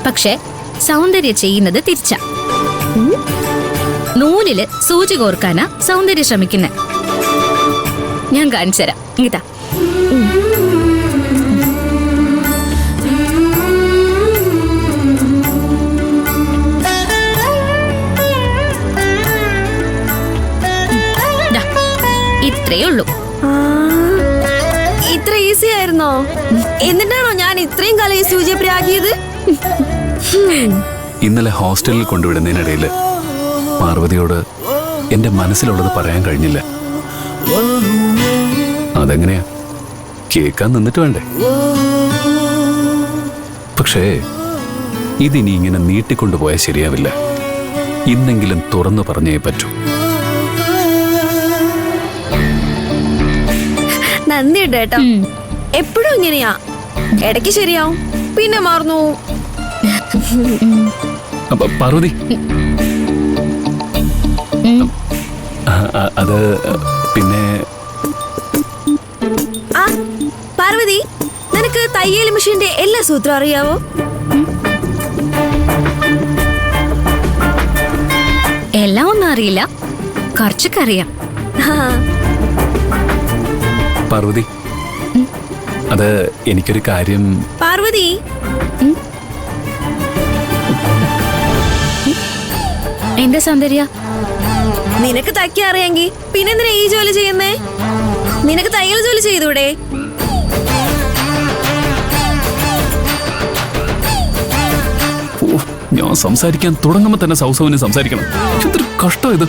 പക്ഷെ സൗന്ദര്യ ചെയ്യുന്നത് തിരിച്ചാ. നൂലില് സൂചി കോർക്കാനാ സൗന്ദര്യ ശ്രമിക്കുന്നെ. ഞാൻ കാണിച്ചു തരാം. ഇതാ. ഇത്രയേ ഉള്ളൂ. ഇത്ര ഈസി ആയിരുന്നോ? എന്നിട്ടാണോ ഞാൻ ഇത്രയും കാലം ഈ സൂചിയെ പ്രാഗിയത്? ഇന്നലെ ഹോസ്റ്റലിൽ കൊണ്ടുവിടുന്നതിനിടയില് പാർവതിയോട് എന്റെ മനസ്സിലുള്ളത് പറയാൻ കഴിഞ്ഞില്ല. അതെങ്ങനെയാ? കേൾക്കാൻ നിന്നിട്ട് വേണ്ടേ? പക്ഷേ ഇതിനി ഇങ്ങനെ നീട്ടിക്കൊണ്ടുപോയാൽ ശരിയാവില്ല. ഇന്നെങ്കിലും തുറന്നു പറഞ്ഞേ പറ്റൂ. നന്ദിയുണ്ട് കേട്ടോ. എപ്പോഴും ഇങ്ങനെയാ. ഇടയ്ക്ക് ശരിയാവും, പിന്നെ മാറുന്നു. പാർവതി, അത് പിന്നെ ആ പാർവതി, നിനക്ക് തയ്യൽ മെഷീന്റെ എല്ലാ സൂത്രം അറിയാവോ? എല്ലാം ഒന്നും അറിയില്ല, കുറച്ചൊക്കെ അറിയാം. പാർവതി, അത് എനിക്കൊരു കാര്യം. പാർവതി, എന്താ സൗന്ദര്യ? നിനക്ക് തയ്ക്കാൻ അറിയാമെങ്കിൽ പിന്നെന്തിനാ ഈ ജോലി ചെയ്യുന്നേ? നിനക്ക് തയ്യൽ ജോലി ചെയ്തൂടെ? ഞാൻ സംസാരിക്കാൻ തുടങ്ങുമ്പോ തന്നെ സൗസവിന് സംസാരിക്കണം. എന്തൊരു കഷ്ടം ഇത്.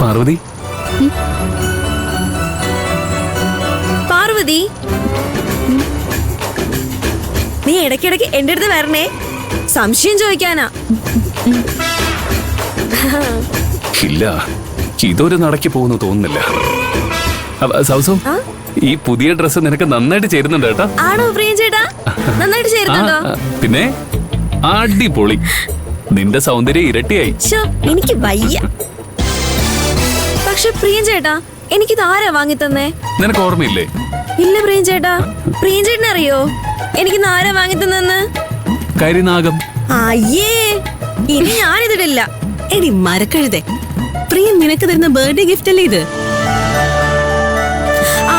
പാർവതി, പാർവതി, നീ ഇടയ്ക്കിടയ്ക്ക് എന്റെ അടുത്ത് വരണേ, സംശയം ചോദിക്കാനാ. ഇല്ല, ഇതൊരു നടക്കി പോകുന്നു തോന്നുന്നില്ല. സൗസവ്, ഈ പുതിയ ഡ്രസ്സ് നിനക്ക് നന്നായിട്ട് ചേരുന്നുണ്ട് കേട്ടോ. ആണോ പ്രിയം ചേട്ടാ? നന്നായിട്ട് ചേരുന്നുണ്ടോ? പിന്നെ അടിപൊളി. നിന്റെ സൗന്ദര്യം ഇരട്ടിയായി. എനിക്ക് വയ്യ. പക്ഷെ പ്രിയം ചേട്ടാ, എനിക്കിത് ആരാ വാങ്ങി തന്നേ? നിനക്ക് ഓർമ്മയില്ലേ? ഇല്ല പ്രിയം ചേട്ടാ. പ്രിയം ചേട്ടനെ അറിയോ എനിക്കിന്ന് ആരാ വാങ്ങി തന്നെന്ന്? കരിനാഗം. അയ്യേ, ഇനി ഞാനിതിടില്ല. എടി മരക്കഴുതേ, പ്രിയം നിനക്ക് തരുന്ന ബർത്ത്ഡേ ഗിഫ്റ്റ് അല്ലേ ഇത്?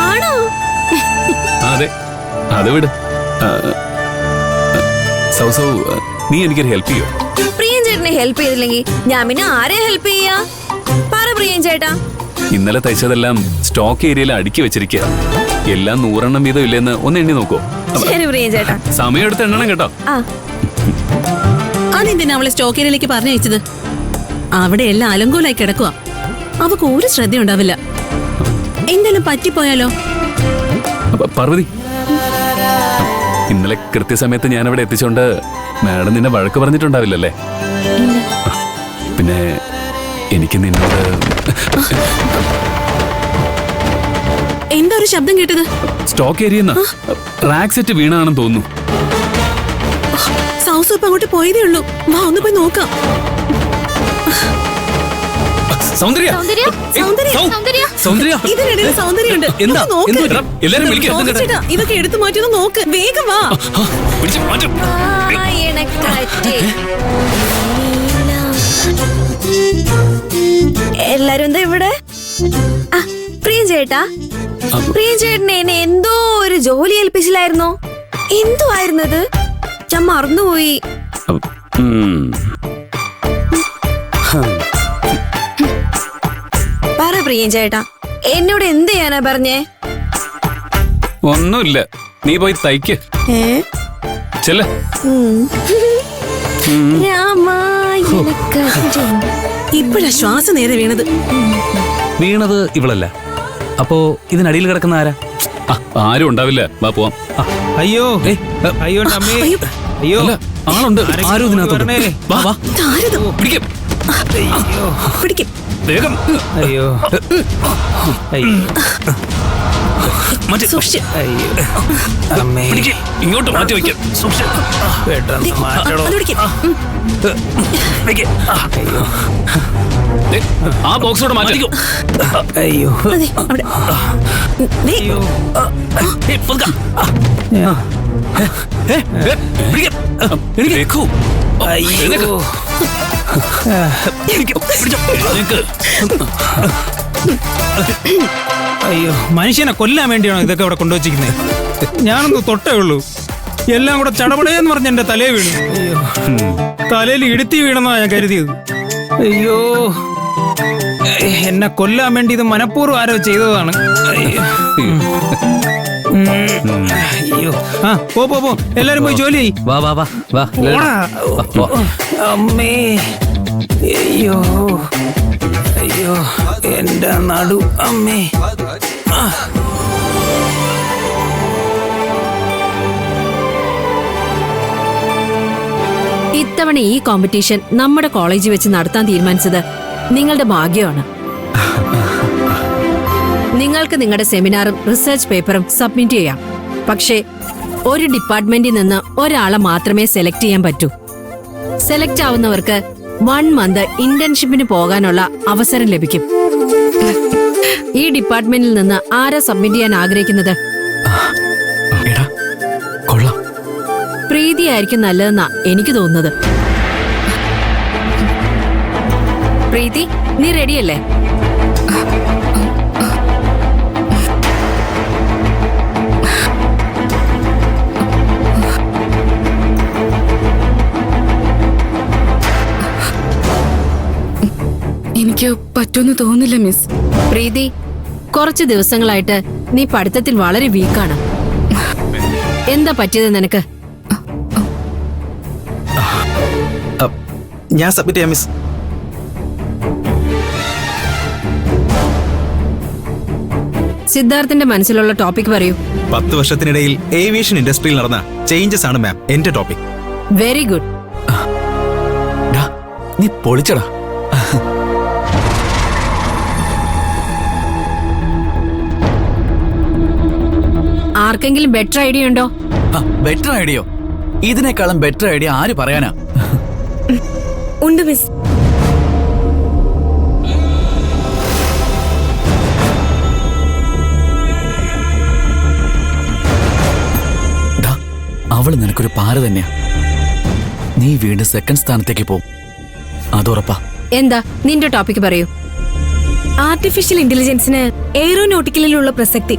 ആണോ? അതെ, അത് വിട്. സൗസവ്, നീ എനിക്കൊരു ഹെൽപ്പ് ചെയ്യോ? പ്രിയം ചേട്ടനെ ഹെൽപ്പ് ചെയ്തില്ലെങ്കിൽ ഞാൻ പിന്നെ ആരെ ഹെൽപ്പ് ചെയ്യാ? പറ പ്രിയം ചേട്ടാ. ഇന്നലെ തയ്ച്ചതെല്ലാം സ്റ്റോക്ക് ഏരിയയിൽ അടുക്കി വെച്ചിരിക്കുക. എല്ലാം 100 വീതം ഇല്ലെന്ന് ഒന്ന് എണ്ണി നോക്കോ? ശരി പ്രിയം ചേട്ടാ. സമയം എടുത്ത് എണ്ണണം കേട്ടോ. അതെന്തിനാ അവളെ സ്റ്റോക്ക് ഏരിയയിലേക്ക് പറഞ്ഞയച്ചത്? അവിടെ എല്ലാം അലങ്കോലായി കിടക്കുക. അവക്ക് ഒരു ശ്രദ്ധ ഉണ്ടാവില്ല. എന്തെങ്കിലും പറ്റിപ്പോയാലോ? പാർവതി, ഇന്നലെ കൃത്യസമയത്ത് ഞാൻ അവിടെ എത്തിച്ചോണ്ട് മാഡം നിന്നെ വഴക്ക് പറഞ്ഞിട്ടുണ്ടാവില്ലല്ലേ? പിന്നെ എനിക്ക് നിന്നോട് എന്താ ഒരു ശബ്ദം കേട്ടത്? സ്റ്റോക്ക് ഏരിയ റാക്ക് സെറ്റ് വീണാണെന്ന് തോന്നുന്നു. സൗസ് ഇപ്പൊ അങ്ങോട്ട് പോയതേ ഉള്ളൂ. വാ, ഒന്ന് പോയി നോക്കാം. സൗന്ദര്യ, ഇതിനിടയിൽ സൗന്ദര്യമുണ്ട്. ഇതൊക്കെ എടുത്തു മാറ്റിയൊന്ന് നോക്ക്. വേഗം വാ. എല്ലാരും എന്താ ഇവിടെ? പ്രിയം ചേട്ടാ, പ്രിയം ചേട്ടനെ എന്നെ എന്തോ ഒരു ജോലി ഏൽപ്പിച്ചില്ലായിരുന്നോ? എന്തോ ആയിരുന്നത്? ഞാൻ മറന്നുപോയി. പറ പ്രിയം ചേട്ടാ, എന്നോട് എന്ത് ചെയ്യാനാ പറഞ്ഞേ? ഒന്നുമില്ല, നീ പോയി തയ്ക്ക്. ചെല്ല. ഇപ്പോഴാ ശ്വാസം നേരെ വീണത് ഇവളല്ല. അപ്പോ ഇതിനടിയിൽ കിടക്കുന്ന ആരാ? ആരും ഉണ്ടാവില്ല. വാ പോവാം. അയ്യോ അയ്യോ അയ്യോ, ആളുണ്ട്. ആരും ഇതിനകത്തുണ്ട്. വേഗം. അയ്യോ ഇങ്ങോട്ട് മാറ്റി വയ്ക്കാം. ആ ബോക്സോടെ മാറ്റിക്കോ. അയ്യോ രഘു, അയ്യോ അയ്യോ, മനുഷ്യനെ കൊല്ലാൻ വേണ്ടിയാണോ ഇതൊക്കെ ഇവിടെ കൊണ്ടുവച്ചിരിക്കുന്നത്? ഞാനൊന്ന് തൊട്ടേ ഉള്ളൂ, എല്ലാം കൂടെ ചടപടയെന്ന് പറഞ്ഞ് എന്റെ തലേ വീണു. അയ്യോ, തലയിൽ ഇടുത്തി വീണെന്നാ ഞാൻ കരുതിയത്. അയ്യോ, എന്നെ കൊല്ലാൻ വേണ്ടി ഇത് മനഃപൂർവ്വം ആരോ ചെയ്തതാണ്. അയ്യോ, അയ്യോ, ആ പോ പോ പോ, എല്ലാരും പോയി ജോലി ചെയ്യ്. വാ വാ വാ വാ. പോടാ. അമ്മേ, അയ്യോ അയ്യോ, എന്റെ നടു അമ്മേ. ആ. ഇത്തവണ ഈ കോമ്പറ്റീഷൻ നമ്മുടെ കോളേജിൽ വെച്ച് നടത്താൻ തീരുമാനിച്ചത് നിങ്ങളുടെ ഭാഗ്യമാണ്. നിങ്ങൾക്ക് നിങ്ങളുടെ സെമിനാറും റിസർച്ച് പേപ്പറും സബ്മിറ്റ് ചെയ്യാം. പക്ഷേ ഒരു ഡിപ്പാർട്ട്മെന്റിൽ നിന്ന് ഒരാളെ മാത്രമേ സെലക്ട് ചെയ്യാൻ പറ്റൂ. സെലക്ട് ആവുന്നവർക്ക് 1 മന്ത് ഇന്റേൺഷിപ്പിന് പോകാനുള്ള അവസരം ലഭിക്കും. ഈ ഡിപ്പാർട്ട്മെന്റിൽ നിന്ന് ആരാ സബ്മിറ്റ് ചെയ്യാൻ ആഗ്രഹിക്കുന്നത്? പ്രീതിയായിരിക്കും നല്ലതെന്നാ എനിക്ക് തോന്നുന്നത്. പ്രീതി, നീ റെഡിയല്ലേ? എനിക്ക് പറ്റുമെന്ന് തോന്നുന്നില്ല മിസ്. പ്രീതി, കുറച്ച് ദിവസങ്ങളായിട്ട് നീ പഠിത്തത്തിൽ വളരെ വീക്കാണ്. എന്താ പറ്റിയത് നിനക്ക്? ഞാൻ സബ്മിറ്റ് ചെയ്യാം മിസ്. സിദ്ധാർത്ഥിന്റെ മനസ്സിലുള്ള ടോപ്പിക് പറയൂ. 10 വർഷത്തിനിടയിൽ ഏവിയേഷൻ ഇൻഡസ്ട്രിയിൽ നടന്ന ചേഞ്ചസ് ആണ് മാം എന്റെ ടോപ്പിക്. Very good. നീ പൊളിച്ചടാ. ആർക്കെങ്കിലും ബെറ്റർ ഐഡിയ ഉണ്ടോ? ബെറ്റർ ഐഡിയോ? ഇതിനേക്കാളും ബെറ്റർ ഐഡിയ ആര് പറയാനാ? ഉണ്ട് മിസ്. അവള് നിനക്കൊരു പാര തന്നെയാ. നീ വീണ്ടും സെക്കൻഡ് സ്ഥാനത്തേക്ക് പോവും, അതുറപ്പാ. എന്താ നിന്റെ ടോപ്പിക് പറയൂ. ആർട്ടിഫിഷ്യൽ ഇന്റലിജൻസിന് എയ്റോനോട്ടിക്കലിലുള്ള പ്രസക്തി.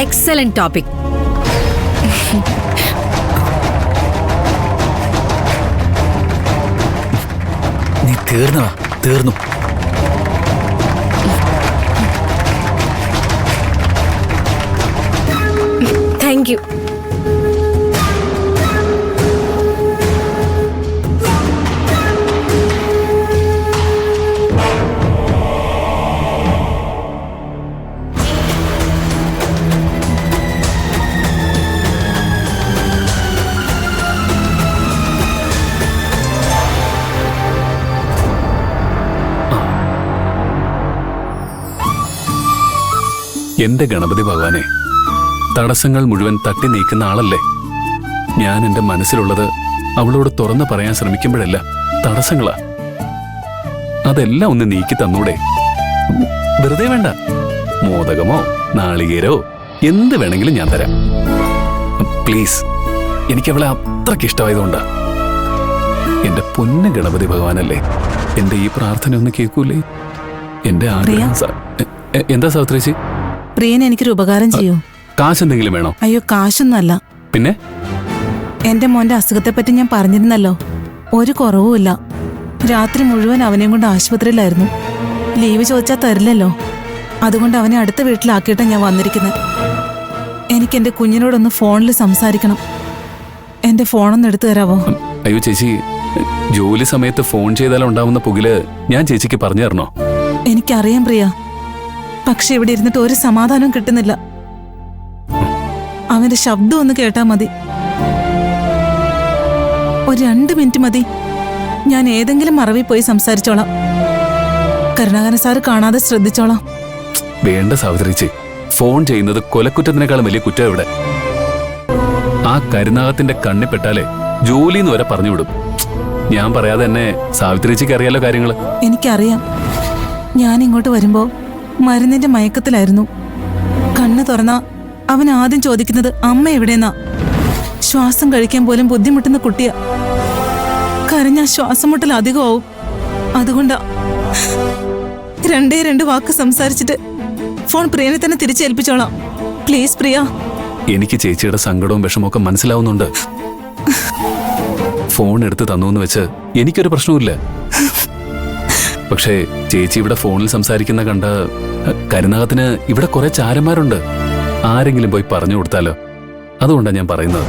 Excellent topic. നീ തീർന്നതാ, തീർന്നു. Thank you. എന്റെ ഗണപതി ഭഗവാനെ, തടസ്സങ്ങൾ മുഴുവൻ തട്ടി നീക്കുന്ന ആളല്ലേ. ഞാൻ എന്റെ മനസ്സിലുള്ളത് അവളോട് തുറന്നു പറയാൻ ശ്രമിക്കുമ്പോഴല്ല തടസ്സങ്ങളാ. അതെല്ലാം ഒന്ന് നീക്കി തന്നൂടെ? വെറുതെ വേണ്ട, മോദകമോ നാളികേരോ എന്ത് വേണമെങ്കിലും ഞാൻ തരാം. പ്ലീസ്, എനിക്കവളെ അത്രയ്ക്ക് ഇഷ്ടമായതുകൊണ്ടാ. എന്റെ പൊന്നു ഗണപതി ഭഗവാനല്ലേ, എന്റെ ഈ പ്രാർത്ഥന ഒന്ന് കേൾക്കൂലേ? എന്റെ ആഗ്രഹം. എന്താ സാവിത്രിച്ചി? പ്രിയൻ എനിക്കൊരു ഉപകാരം ചെയ്യൂ. കാശ് എന്തെങ്കിലും വേണോ? അയ്യോ, കാശൊന്നുമല്ല. പിന്നെ എന്റെ മോന്റെ അസുഖത്തെപ്പറ്റി ഞാൻ പറഞ്ഞിരുന്നല്ലോ. ഒരു കുറവുമില്ല. രാത്രി മുഴുവൻ അവനെയും കൊണ്ട് ആശുപത്രിയിലായിരുന്നു. ലീവ് ചോദിച്ചാൽ തരില്ലല്ലോ. അതുകൊണ്ട് അവനെ അടുത്ത വീട്ടിലാക്കിയിട്ടാണ് ഞാൻ വന്നിരിക്കുന്നത്. എനിക്ക് എന്റെ കുഞ്ഞിനോടൊന്ന് ഫോണിൽ സംസാരിക്കണം. എന്റെ ഫോണൊന്ന് എടുത്തു തരാവോ? അയ്യോ ചേച്ചി, ജോലി സമയത്ത് ഫോൺ ചെയ്താലുണ്ടാവുന്ന പുകില് ഞാൻ ചേച്ചിക്ക് പറഞ്ഞു തരണോ? എനിക്കറിയാം പ്രിയ, പക്ഷെ ഇവിടെ ഇരുന്നിട്ട് ഒരു സമാധാനം കിട്ടുന്നില്ല. അവന്റെ ശബ്ദം ഒന്ന് കേട്ടാ മതി. ഒരു 2 മിനിറ്റ് മതി. ഞാൻ ഏതെങ്കിലും മറവിൽ പോയി സംസാരിച്ചോളാം. കരുണാകരൻ സാറ് കാണാതെ ശ്രദ്ധിച്ചോളാം. വേണ്ട സാവിത്രിച്ചി, ഫോൺ ചെയ്യുന്നത് കൊലക്കുറ്റത്തിനേക്കാളും വലിയ കുറ്റം ഇവിടെ. ആ കരുനാഗത്തിന്റെ കണ്ണിപ്പെട്ടാലേ ജോലിന്ന് വരെ പറഞ്ഞുവിടും. ഞാൻ പറയാതെ തന്നെ സാവിത്രിച്ചിക്ക് അറിയാലോ കാര്യങ്ങള്. എനിക്കറിയാം. ഞാൻ ഇങ്ങോട്ട് വരുമ്പോ മരുന്നിന്റെ മയക്കത്തിലായിരുന്നു. കണ്ണ് തുറന്ന അവൻ ആദ്യം ചോദിക്കുന്നത് അമ്മ എവിടെന്നാ. ശ്വാസം കഴിക്കാൻ പോലും ബുദ്ധിമുട്ടുന്ന കുട്ടിയാ. കരഞ്ഞാ ശ്വാസം മുട്ടൽ അധികമാവും. അതുകൊണ്ടാ 2 വാക്ക് സംസാരിച്ചിട്ട് ഫോൺ പ്രിയനെ തന്നെ തിരിച്ചേൽപ്പിച്ചോളാം. പ്ലീസ് പ്രിയ. എനിക്ക് ചേച്ചിയുടെ സങ്കടവും വിഷമമൊക്കെ മനസ്സിലാവുന്നുണ്ട്. ഫോൺ എടുത്ത് തന്നു വെച്ച് എനിക്കൊരു പ്രശ്നവുമില്ല. പക്ഷേ ചേച്ചി ഇവിടെ ഫോണിൽ സംസാരിക്കുന്ന കണ്ട കരുനാഗത്തിന് ഇവിടെ കുറെ ചാരന്മാരുണ്ട്. ആരെങ്കിലും പോയി പറഞ്ഞു കൊടുത്താലോ? അതുകൊണ്ടാണ് ഞാൻ പറയുന്നത്.